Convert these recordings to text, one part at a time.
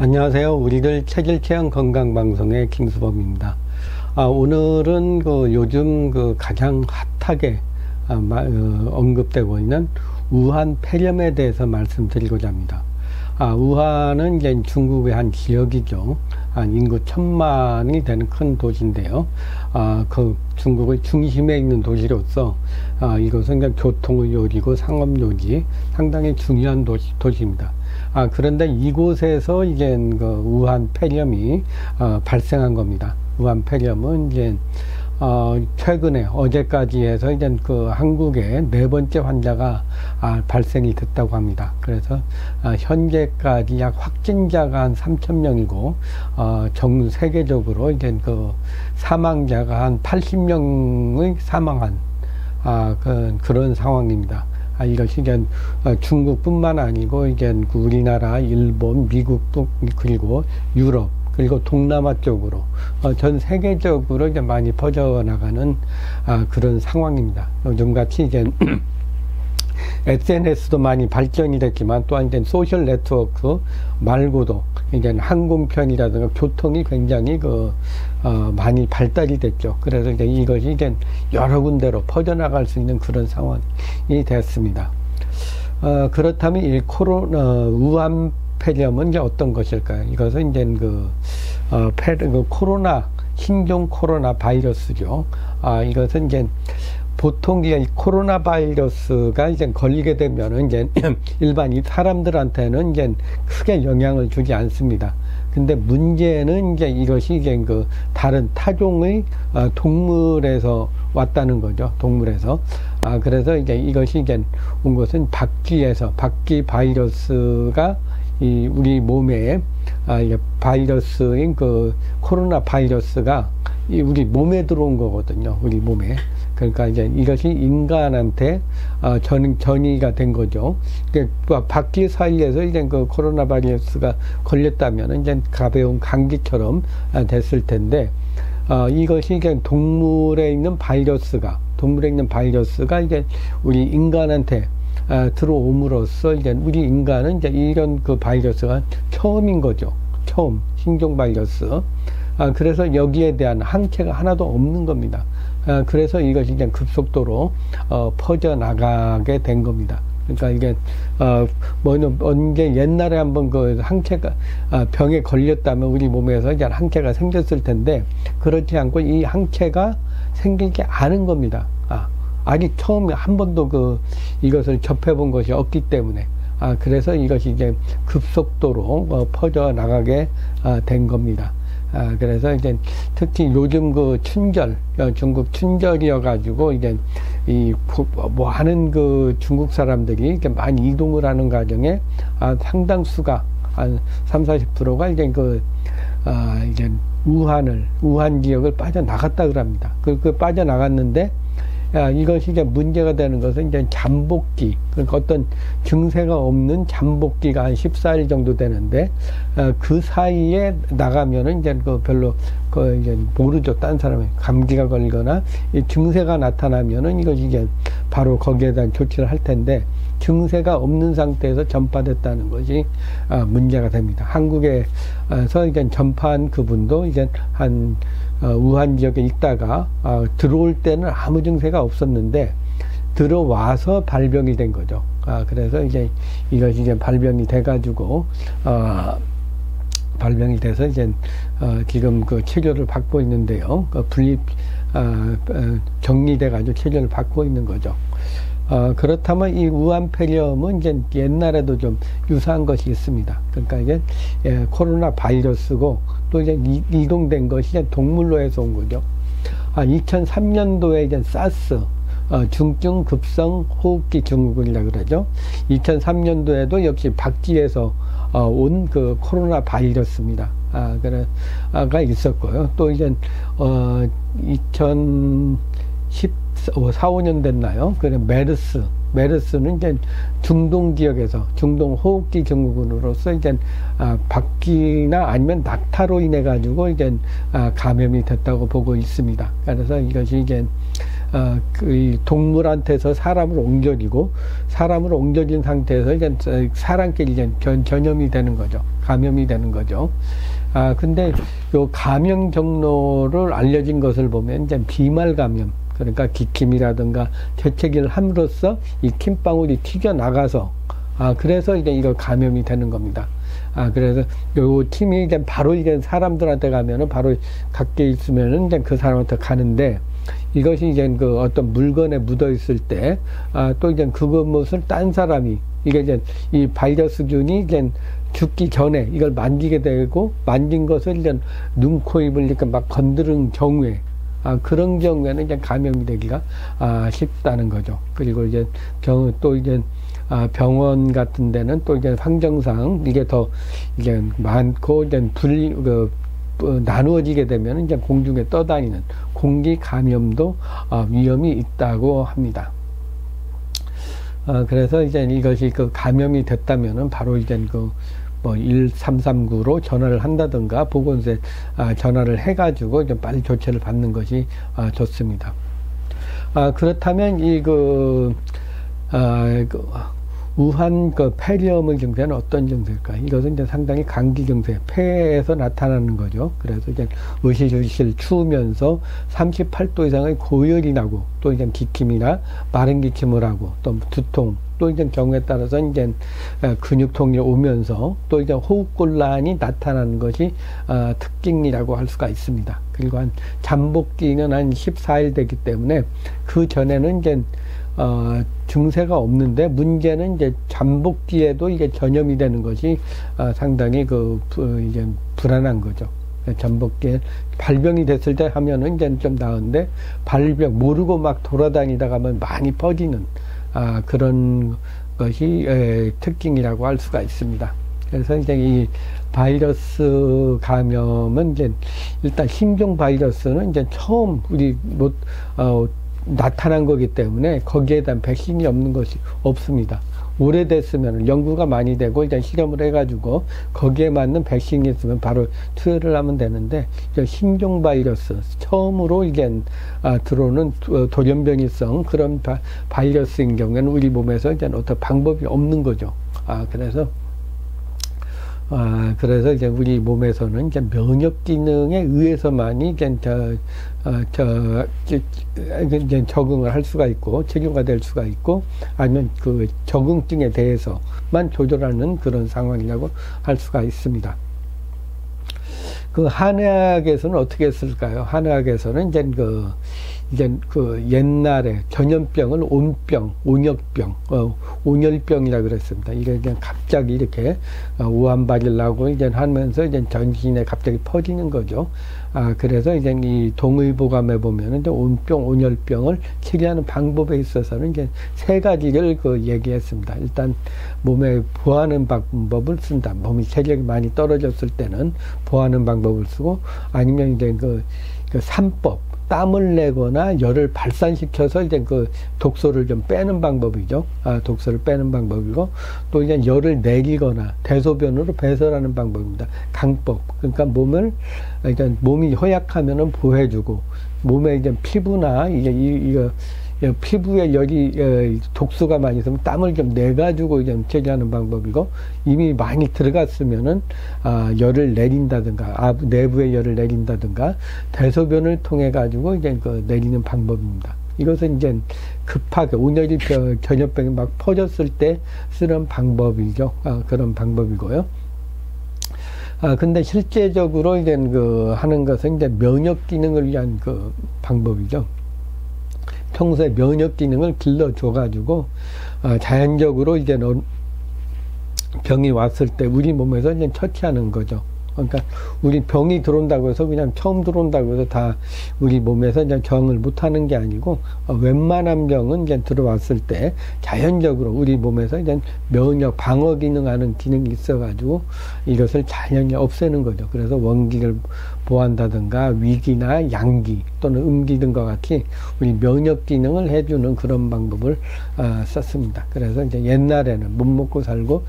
안녕하세요. 우리들 체질 체험 건강 방송의 김수범입니다. 오늘은 요즘 가장 핫하게 언급되고 있는 우한 폐렴에 대해서 말씀드리고자 합니다. 우한은 이제 중국의 한 지역이죠. 한 인구 1000만이 되는 큰 도시인데요. 그 중국의 중심에 있는 도시로서 이것은 그냥 교통의 요지고 상업 요지 상당히 중요한 도시입니다. 그런데 이곳에서 이제 우한 폐렴이 발생한 겁니다. 우한 폐렴은 이제 최근에 어제까지 해서 이제 한국에 4번째 환자가 발생이 됐다고 합니다. 그래서 현재까지 약 확진자가 한 3,000명이고 전 세계적으로 이제 사망자가 한 80명의 사망한 그런 상황입니다. 이것이 이제 중국뿐만 아니고 이제 우리나라, 일본, 미국도 그리고 유럽 그리고 동남아 쪽으로 전 세계적으로 이제 많이 퍼져나가는 그런 상황입니다. 요즘같이 이제 SNS도 많이 발전이 됐지만 또한 이제 소셜 네트워크 말고도 이제 항공편이라든가 교통이 굉장히 많이 발달이 됐죠. 그래서 이제 이것이 이제 여러 군데로 퍼져나갈 수 있는 그런 상황이 됐습니다. 그렇다면 이 우한 폐렴은 이제 어떤 것일까요? 이것은 이제 코로나, 신종 코로나 바이러스죠. 이것은 이제 보통 이 코로나 바이러스가 이제 걸리게 되면은 이제 일반 사람들한테는 이제 크게 영향을 주지 않습니다. 근데 문제는 이제 이것이 이제 다른 타종의 동물에서 왔다는 거죠. 동물에서. 그래서 이제 이것이 이제 온 것은 박쥐 바이러스가 우리 몸에 바이러스인 코로나 바이러스가 우리 몸에 들어온 거거든요. 우리 몸에. 그러니까 이제 이것이 인간한테 전이가 된 거죠. 박쥐 사이에서 이제 코로나 바이러스가 걸렸다면 이제 가벼운 감기처럼 됐을 텐데 이것이 이제 동물에 있는 바이러스가 이제 우리 인간한테 들어옴으로써 이제 우리 인간은 이제 이런 바이러스가 처음인 거죠. 처음 신종 바이러스. 그래서 여기에 대한 항체가 하나도 없는 겁니다. 그래서 이것이 이제 급속도로 퍼져 나가게 된 겁니다. 그러니까 이게 언제 옛날에 한번 항체가 병에 걸렸다면 우리 몸에서 이제 항체가 생겼을 텐데 그렇지 않고 이 항체가 생기지 않은 겁니다. 아직 처음에 한 번도 이것을 접해본 것이 없기 때문에 그래서 이것이 이제 급속도로 퍼져 나가게 된 겁니다. 그래서 이제 특히 요즘 춘절, 중국 춘절이어 가지고 이제 하는 중국 사람들이 이렇게 많이 이동을 하는 과정에 상당수가 한 30~40%가 이제 이제 우한 지역을 빠져나갔다 그럽니다. 빠져나갔는데 이것이 이제 문제가 되는 것은 이제 잠복기, 그러니까 어떤 증세가 없는 잠복기가 한 14일 정도 되는데, 그 사이에 나가면은 이제 별로, 이제 모르죠. 딴 사람이 감기가 걸리거나, 이 증세가 나타나면은 이것이 이제 바로 거기에 대한 조치를 할 텐데, 증세가 없는 상태에서 전파됐다는 것이 문제가 됩니다. 한국에서 이제 전파한 그분도 이제 우한 지역에 있다가 들어올 때는 아무 증세가 없었는데 들어와서 발병이 된 거죠. 그래서 이제 이것이 이제 발병이 돼가지고 발병이 돼서 이제 지금 치료를 받고 있는데요. 격리돼가지고 치료를 받고 있는 거죠. 그렇다면 이 우한 폐렴은 이제 옛날에도 좀 유사한 것이 있습니다. 그러니까 이게 코로나 바이러스고 또 이제 이동된 것이 이제 동물로 해서 온 거죠. 2003년도에 이제 사스, 중증 급성 호흡기 증후군이라고 그러죠. 2003년도에도 역시 박쥐에서 온 코로나 바이러스입니다. 가 있었고요. 또 이제 2014~15년 됐나요? 그래 메르스는 이제 중동 지역에서 중동 호흡기 증후군으로서 이제 박쥐나 아니면 낙타로 인해 가지고 이제 감염이 됐다고 보고 있습니다. 그래서 이것이 이제 그 동물한테서 사람을 옮겨지고 사람을 옮겨진 상태에서 이제 사람끼리 이제 전염이 되는 거죠. 감염이 되는 거죠. 근데 요 감염 경로를 알려진 것을 보면 이제 비말 감염, 그러니까 기침이라든가 재채기를 함으로써 이 침방울이 튀겨나가서 그래서 이제 이거 감염이 되는 겁니다. 그래서 요 침이 이제 바로 이제 사람들한테 가면은 바로 갖게 있으면은 이제 그 사람한테 가는데, 이것이 이제 그 어떤 물건에 묻어 있을 때, 또 이제 그것을 딴 사람이, 이게 이제 이 바이러스균이 이제 죽기 전에 이걸 만지게 되고, 만진 것을 이제 눈, 코, 입을 이렇게 막 건드린 경우에, 그런 경우에는 이제 감염이 되기가 쉽다는 거죠. 그리고 이제 또 이제 병원 같은 데는 또 이제 환경상 이게 더 이제 많고 이제 나누어지게 되면 이제 공중에 떠다니는 공기 감염도 위험이 있다고 합니다. 그래서 이제 이것이 그 감염이 됐다면은 바로 이제 그 1339로 전화를 한다든가 보건소에 전화를 해가지고 좀 빨리 조치를 받는 것이 좋습니다. 그렇다면 우한 폐렴의 증세는 어떤 증세일까? 이것은 이제 상당히 감기 증세, 폐에서 나타나는 거죠. 그래서 이제 으실으실 추우면서 38도 이상의 고열이 나고, 또 이제 기침이나 마른 기침을 하고, 또 두통, 또 이제 경우에 따라서 이제 근육통이 오면서 또 이제 호흡곤란이 나타나는 것이 특징이라고 할 수가 있습니다. 그리고 잠복기는 한 14일 되기 때문에 그 전에는 이제 증세가 없는데, 문제는 이제 잠복기에도 이게 전염이 되는 것이 상당히 이제 불안한 거죠. 잠복기에 발병이 됐을 때 하면은 이제 좀 나은데, 발병 모르고 막 돌아다니다가 하면 많이 퍼지는 그런 것이 특징이라고 할 수가 있습니다. 그래서 이제 이 바이러스 감염은 이제 일단 신종 바이러스는 이제 처음 나타난 거기 때문에 거기에 대한 백신이 없는 것이 없습니다. 오래됐으면 연구가 많이 되고 이제 실험을 해가지고 거기에 맞는 백신이 있으면 바로 투여를 하면 되는데, 신종 바이러스 처음으로 이제 들어오는 돌연변이성 그런 바이러스인 경우에는 우리 몸에서 이제 어떤 방법이 없는 거죠. 그래서 이제 우리 몸에서는 이제 면역 기능에 의해서만이 이제 적응을 할 수가 있고 치료가 될 수가 있고, 아니면 그 적응증에 대해서만 조절하는 그런 상황이라고 할 수가 있습니다. 그 한의학에서는 어떻게 했을까요? 한의학에서는 이제 옛날에 전염병을 온병, 온역병, 온열병이라 그랬습니다. 이게 그냥 갑자기 이렇게 우한발일 나고 이제 하면서 이제 전신에 갑자기 퍼지는 거죠. 그래서 이제 이 동의보감에 보면은 이제 온병, 온열병을 치료하는 방법에 있어서는 이제 세 가지를 얘기했습니다. 일단 몸에 보하는 방법을 쓴다. 몸이 체력이 많이 떨어졌을 때는 보하는 방법을 쓰고, 아니면 이제 그 삼법, 땀을 내거나 열을 발산시켜서 이제 그 독소를 좀 빼는 방법이죠. 독소를 빼는 방법이고, 또 이제 열을 내리거나 대소변으로 배설하는 방법입니다. 강법. 그러니까 몸이 허약하면은 보해주고, 몸에 이제 피부나 이거 피부에 열이 독소가 많이 있으면 땀을 좀 내가지고 이제 제거하는 방법이고, 이미 많이 들어갔으면은 열을 내린다든가 내부에 열을 내린다든가 대소변을 통해 가지고 이제 내리는 방법입니다. 이것은 이제 급하게 온열이 전염병이 막 퍼졌을 때 쓰는 방법이죠. 그런 방법이고요. 근데 실제적으로 이제 하는 것은 이제 면역 기능을 위한 방법이죠. 평소에 면역 기능을 길러줘가지고, 자연적으로 이제 병이 왔을 때 우리 몸에서 이제 처치하는 거죠. 그러니까 우리 병이 들어온다고 해서 그냥 처음 들어온다고 해서 다 우리 몸에서 이제 정을 못하는 게 아니고, 웬만한 병은 이제 들어왔을 때 자연적으로 우리 몸에서 이제 면역 방어 기능하는 기능이 있어가지고 이것을 자연히 없애는 거죠. 그래서 원기를 보한다든가 위기나 양기 또는 음기 등과 같이 우리 면역 기능을 해주는 그런 방법을 썼습니다. 그래서 이제 옛날에는 못 먹고 살고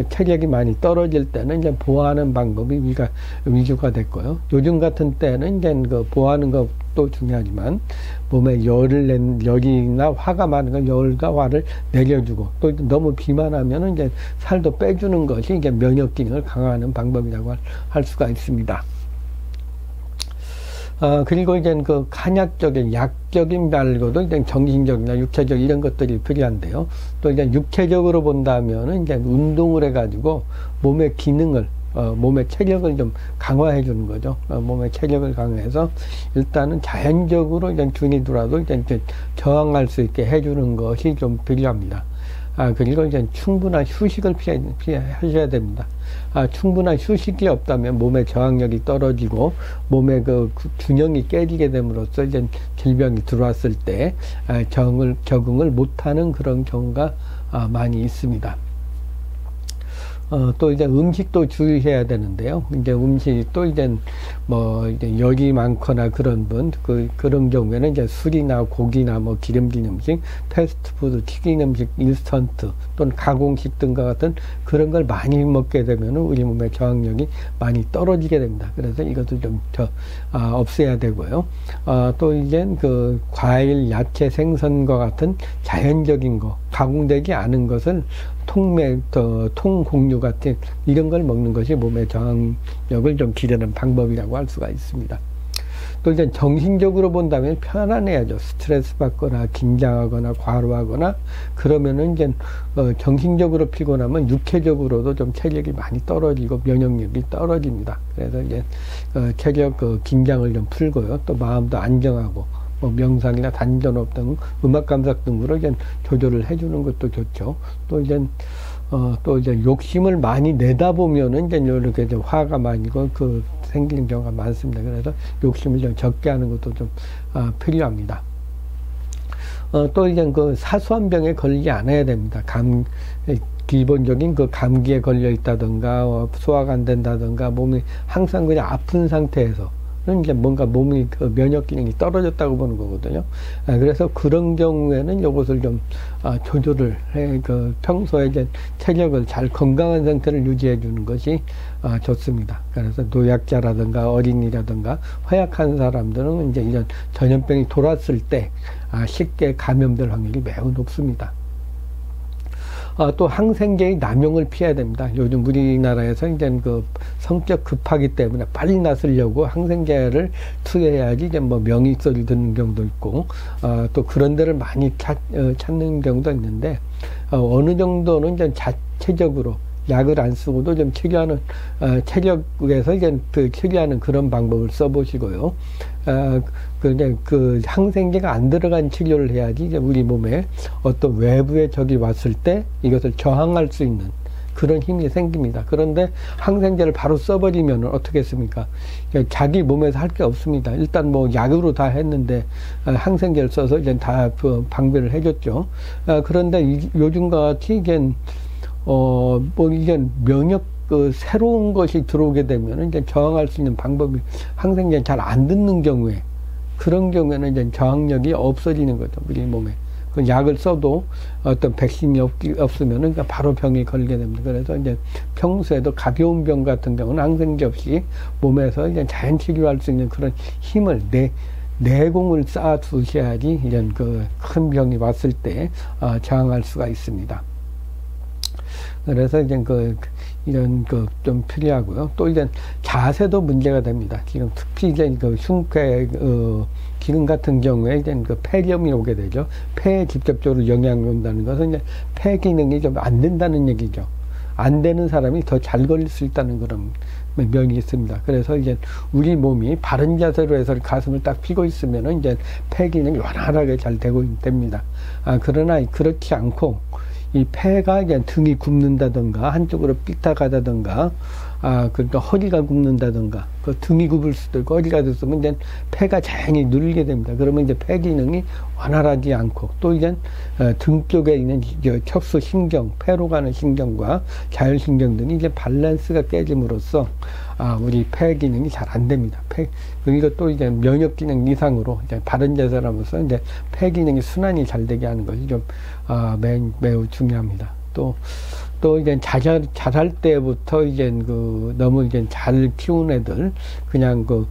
체력이 많이 떨어질 때는 이제 보하는 방법, 방법이 위주가 됐고요. 요즘 같은 때는 이제 그 보호하는 것도 중요하지만 몸에 열이나 화가 많은 건 열과 화를 내려주고 또 너무 비만하면은 이제 살도 빼주는 것이 이제 면역 기능을 강화하는 방법이라고 할 수가 있습니다. 그리고 이제 그 간약적인, 약적인 말고도 이제 정신적이나 육체적 이런 것들이 필요한데요. 또 이제 육체적으로 본다면은 이제 운동을 해가지고 몸의 기능을, 몸의 체력을 좀 강화해 주는 거죠. 몸의 체력을 강화해서 일단은 자연적으로 이제 균이 들어와도 이제 저항할 수 있게 해주는 것이 좀 필요합니다. 그리고 이제 충분한 휴식을 피하셔야 됩니다. 충분한 휴식이 없다면 몸의 저항력이 떨어지고 몸의 그 균형이 깨지게 됨으로써 이제 질병이 들어왔을 때 적응을 못하는 그런 경우가 많이 있습니다. 또 이제 음식도 주의해야 되는데요. 이제 음식도 이제 이제 열이 많거나 그런 그런 경우에는 이제 술이나 고기나 기름진 음식, 패스트푸드, 튀긴 음식, 인스턴트 또는 가공식 등과 같은 그런 걸 많이 먹게 되면 우리 몸의 저항력이 많이 떨어지게 됩니다. 그래서 이것도 좀 없애야 되고요. 또 이제 그 과일, 야채, 생선과 같은 자연적인 거, 가공되지 않은 것을 통곡류 같은 이런 걸 먹는 것이 몸의 저항력을 좀 기르는 방법이라고 할 수가 있습니다. 또 이제 정신적으로 본다면 편안해야죠. 스트레스 받거나 긴장하거나 과로하거나 그러면은 이제 정신적으로 피곤하면 육체적으로도 좀 체력이 많이 떨어지고 면역력이 떨어집니다. 그래서 이제 체력 긴장을 좀 풀고요. 또 마음도 안정하고 명상이나 단전호흡 등 음악 감상 등으로 이제 조절을 해주는 것도 좋죠. 또 이제 욕심을 많이 내다 보면은 이제 이렇게 좀 화가 많이 생기는 경우가 많습니다. 그래서 욕심을 좀 적게 하는 것도 좀 필요합니다. 또 이제 그 사소한 병에 걸리지 않아야 됩니다. 기본적인 그 감기에 걸려 있다든가 소화가 안 된다든가 몸이 항상 그냥 아픈 상태에서 이제 뭔가 몸이 면역 기능이 떨어졌다고 보는 거거든요. 그래서 그런 경우에는 이것을 좀 조절을 해 평소에 이제 체력을 잘 건강한 상태를 유지해 주는 것이 좋습니다. 그래서 노약자라든가 어린이라든가 허약한 사람들은 이제 이런 전염병이 돌았을 때 쉽게 감염될 확률이 매우 높습니다. 또 항생제의 남용을 피해야 됩니다. 요즘 우리나라에서 이제 그 성격 급하기 때문에 빨리 낫으려고 항생제를 투여해야지 이제 명의 소리 듣는 경우도 있고, 또 그런 데를 많이 찾는 경우도 있는데, 어느 정도는 이제 자체적으로 약을 안 쓰고도 좀 치료하는, 체력에서 이제 치료하는 그런 방법을 써보시고요. 그 항생제가 안 들어간 치료를 해야지 이제 우리 몸에 어떤 외부의 적이 왔을 때 이것을 저항할 수 있는 그런 힘이 생깁니다. 그런데 항생제를 바로 써버리면 어떻게 했습니까? 자기 몸에서 할 게 없습니다. 일단 약으로 다 했는데 항생제를 써서 이제 다 방배를 해줬죠. 그런데 요즘과 같이 이제 이게 면역 새로운 것이 들어오게 되면 이제 저항할 수 있는 방법이 항생제 잘 안 듣는 경우에 그런 경우에는 이제 저항력이 없어지는 거죠. 우리 몸에. 그 약을 써도 어떤 백신이 없으면은 바로 병이 걸리게 됩니다. 그래서 이제 평소에도 가벼운 병 같은 경우는 항생제 없이 몸에서 이제 자연 치료할 수 있는 그런 힘을 내공을 쌓아 두셔야지 이런 큰 병이 왔을 때 저항할 수가 있습니다. 그래서 이제 이런 좀 필요하고요. 또 이제 자세도 문제가 됩니다. 지금 특히 이제 흉쇄 기능 같은 경우에 이제 폐렴이 오게 되죠. 폐에 직접적으로 영향이 온다는 것은 이제 폐 기능이 좀 안 된다는 얘기죠. 안 되는 사람이 더 잘 걸릴 수 있다는 그런 면이 있습니다. 그래서 이제 우리 몸이 바른 자세로 해서 가슴을 딱 펴고 있으면은 이제 폐 기능이 원활하게 잘 되고 됩니다. 그러나 그렇지 않고 이 폐가 그냥 등이 굽는다든가 한쪽으로 삐딱하다든가 그러니까 허리가 굽는다든가 등이 굽을 수도 있고 허리가 됐으면 이제 폐가 자연히 눌리게 됩니다. 그러면 이제 폐 기능이 원활하지 않고 또 이제 등 쪽에 있는 척수 신경, 폐로 가는 신경과 자율신경 등이 이제 밸런스가 깨짐으로써 우리 폐 기능이 잘 안 됩니다. 그리고 또 이제 면역 기능 이상으로 이제 바른 자세라면서 이제 폐 기능이 순환이 잘 되게 하는 것이 좀 매우 중요합니다. 또 또 이제 자랄 때부터 이제 그 너무 이제 잘 키운 애들, 그냥 그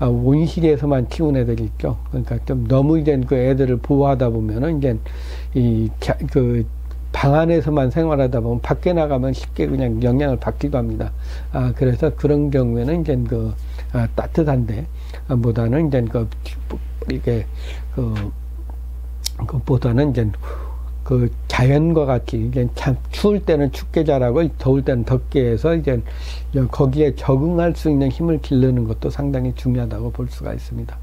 온실에서만 키운 애들 있죠. 그러니까 좀 너무 이제 그 애들을 보호하다 보면은 이제 그 방 안에서만 생활하다 보면 밖에 나가면 쉽게 그냥 영향을 받기도 합니다. 그래서 그런 경우에는 이제 그 따뜻한데 보다는 이제 이게 그보다는 이제 그 자연과 같이 이제 참 추울 때는 춥게 자라고 더울 때는 덥게 해서 이제 거기에 적응할 수 있는 힘을 기르는 것도 상당히 중요하다고 볼 수가 있습니다.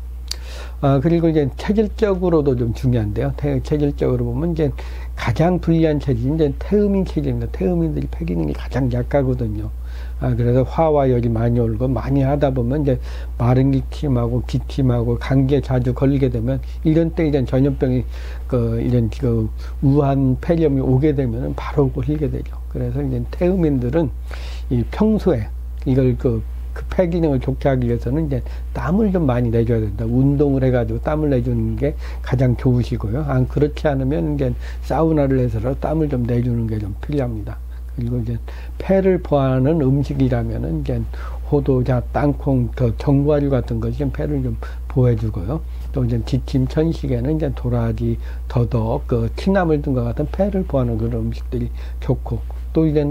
그리고 이제 체질적으로도 좀 중요한데요. 체질적으로 보면 이제 가장 불리한 체질이 이제 태음인 체질입니다. 태음인들이 폐 기능이 가장 약하거든요. 그래서 화와 열이 많이 오르고 많이 하다 보면 이제 마른 기침하고 감기에 자주 걸리게 되면 이런 때 이제 전염병이 이런 우한 폐렴이 오게 되면 바로 걸리게 되죠. 그래서 이제 태음인들은 이 평소에 이걸 그 폐 기능을 좋게 하기 위해서는 이제 땀을 좀 많이 내줘야 된다. 운동을 해가지고 땀을 내주는 게 가장 좋으시고요. 그렇지 않으면 이제 사우나를 해서라도 땀을 좀 내주는 게 좀 필요합니다. 그리고 이제 폐를 보하는 음식이라면은 이제 호두자, 땅콩, 견과류 같은 것이 좀 폐를 좀 보호해주고요. 또 이제 기침, 천식에는 이제 도라지, 더덕, 티나물 등과 같은 폐를 보호하는 그런 음식들이 좋고, 또 이제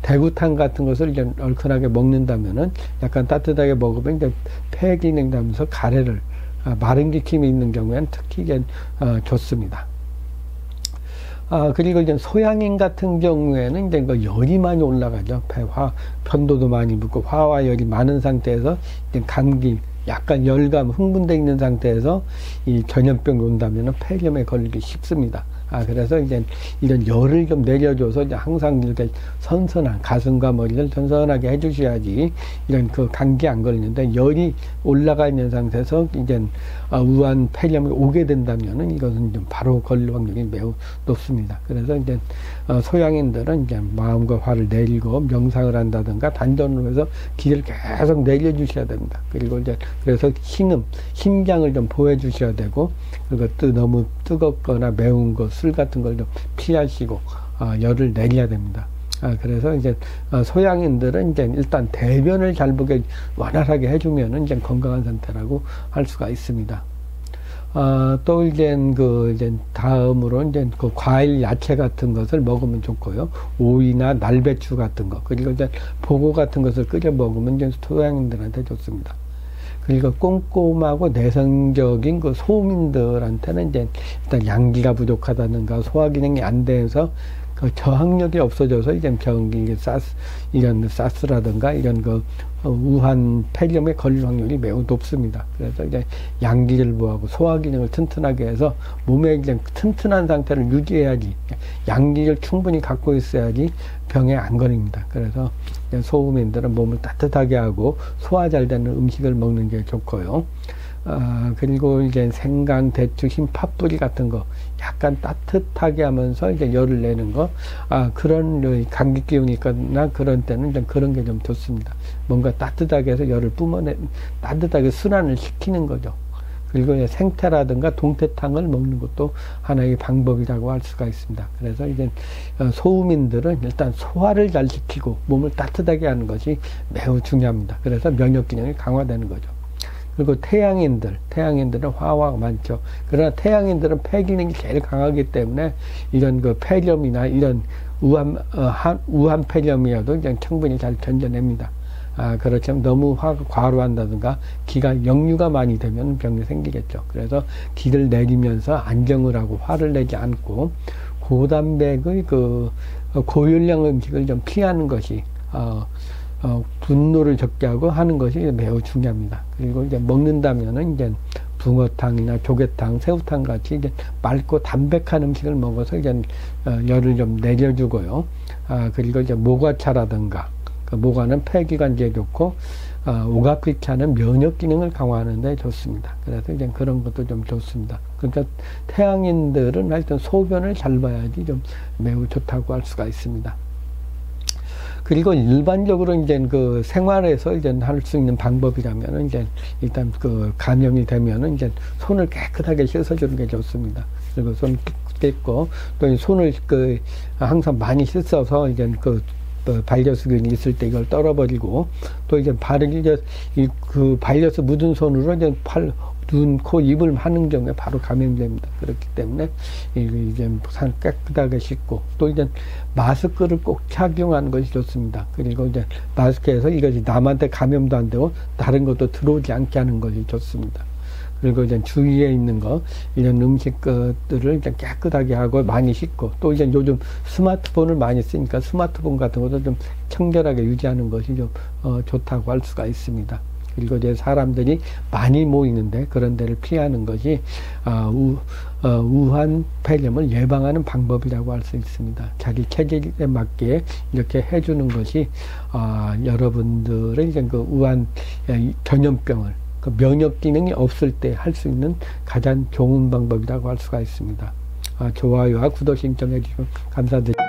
대구탕 같은 것을 이제 얼큰하게 먹는다면은 약간 따뜻하게 먹으면 이제 폐 기능 하면서 가래를 마른 기침이 있는 경우에는 특히 이제 좋습니다. 그리고 이제 소양인 같은 경우에는 이제 열이 많이 올라가죠. 편도도 많이 붓고 화와 열이 많은 상태에서 이제 감기, 약간 열감, 흥분되어 있는 상태에서 이 전염병이 온다면 폐렴에 걸리기 쉽습니다. 그래서 이제 이런 열을 좀 내려줘서 이제 항상 이렇게 선선한 가슴과 머리를 선선하게 해주셔야지 이런 감기 안 걸리는데, 열이 올라가 있는 상태에서 이제 우한 폐렴이 오게 된다면은 이것은 좀 바로 걸릴 확률이 매우 높습니다. 그래서 이제 소양인들은 이제 마음과 화를 내리고 명상을 한다든가 단전으로 해서 기를 계속 내려주셔야 됩니다. 그리고 이제 그래서 심장을 좀 보호해 주셔야 되고, 그리고 또 너무 뜨겁거나 매운 것, 술 같은 걸 좀 피하시고 열을 내려야 됩니다. 그래서 이제 소양인들은 이제 일단 대변을 잘 보게 원활하게 해주면은 이제 건강한 상태라고 할 수가 있습니다. 또 이제 이제 다음으로 이제 과일, 야채 같은 것을 먹으면 좋고요. 오이나 날배추 같은 거, 그리고 이제 보고 같은 것을 끓여 먹으면 이제 소양인들한테 좋습니다. 그리고 꼼꼼하고 내성적인 소민들한테는 이제 일단 양기가 부족하다든가 소화 기능이 안 돼서 저항력이 없어져서 이제 이런 사스라든가 이런 우한 폐렴에 걸릴 확률이 매우 높습니다. 그래서 이제 양기를 보호하고 소화 기능을 튼튼하게 해서 몸에 이제 튼튼한 상태를 유지해야지, 양기를 충분히 갖고 있어야지 병에 안 걸립니다. 그래서 소음인들은 몸을 따뜻하게 하고 소화 잘 되는 음식을 먹는 게 좋고요. 그리고 이제 생강, 대추, 흰 팥뿌리 같은 거 약간 따뜻하게 하면서 이제 열을 내는 거, 그런 감기 기운이 있거나 그런 때는 좀 그런 게 좀 좋습니다. 뭔가 따뜻하게 해서 열을 따뜻하게 순환을 시키는 거죠. 그리고 이제 생태라든가 동태탕을 먹는 것도 하나의 방법이라고 할 수가 있습니다. 그래서 이제 소음인들은 일단 소화를 잘 시키고 몸을 따뜻하게 하는 것이 매우 중요합니다. 그래서 면역 기능이 강화되는 거죠. 그리고 태양인들은 화가 많죠. 그러나 태양인들은 폐 기능이 제일 강하기 때문에 이런 폐렴이나 이런 우한 폐렴이어도 그냥 충분히 잘 견뎌냅니다. 그렇지만 너무 과로한다든가 역류가 많이 되면 병이 생기겠죠. 그래서 기를 내리면서 안정을 하고 화를 내지 않고 고단백의 고열량 음식을 좀 피하는 것이 분노를 적게 하고 하는 것이 매우 중요합니다. 그리고 이제 먹는다면은 이제 붕어탕이나 조개탕, 새우탕 같이 이제 맑고 담백한 음식을 먹어서 이제 열을 좀 내려주고요. 그리고 이제 모과차라든가, 모과는 폐기관지에 좋고 오가피차는 면역 기능을 강화하는 데 좋습니다. 그래서 이제 그런 것도 좀 좋습니다. 그러니까 태양인들은 하여튼 소변을 잘 봐야지 좀 매우 좋다고 할 수가 있습니다. 그리고 일반적으로 이제 생활에서 이제 할 수 있는 방법이라면은 이제 일단 감염이 되면은 이제 손을 깨끗하게 씻어주는 게 좋습니다. 그리고 손 씻고 또 손을 항상 많이 씻어서 이제 바이러스균이 있을 때 이걸 떨어버리고 또 이제 그 바이러스 묻은 손으로 이제 눈, 코, 입을 하는 경우에 바로 감염됩니다. 그렇기 때문에 이제 깨끗하게 씻고 또 이제 마스크를 꼭 착용하는 것이 좋습니다. 그리고 이제 마스크에서 이것이 남한테 감염도 안 되고 다른 것도 들어오지 않게 하는 것이 좋습니다. 그리고 이제 주위에 있는 이런 음식 것들을 이제 깨끗하게 하고 많이 씻고 또 이제 요즘 스마트폰을 많이 쓰니까 스마트폰 같은 것도 좀 청결하게 유지하는 것이 좀 좋다고 할 수가 있습니다. 그리고 이제 사람들이 많이 모이는데 그런 데를 피하는 것이 우한 폐렴을 예방하는 방법이라고 할 수 있습니다. 자기 체질에 맞게 이렇게 해주는 것이 여러분들의 이제 그 우한 전염병을 면역 기능이 없을 때 할 수 있는 가장 좋은 방법이라고 할 수가 있습니다. 좋아요와 구독 신청해 주시면 감사드립니다.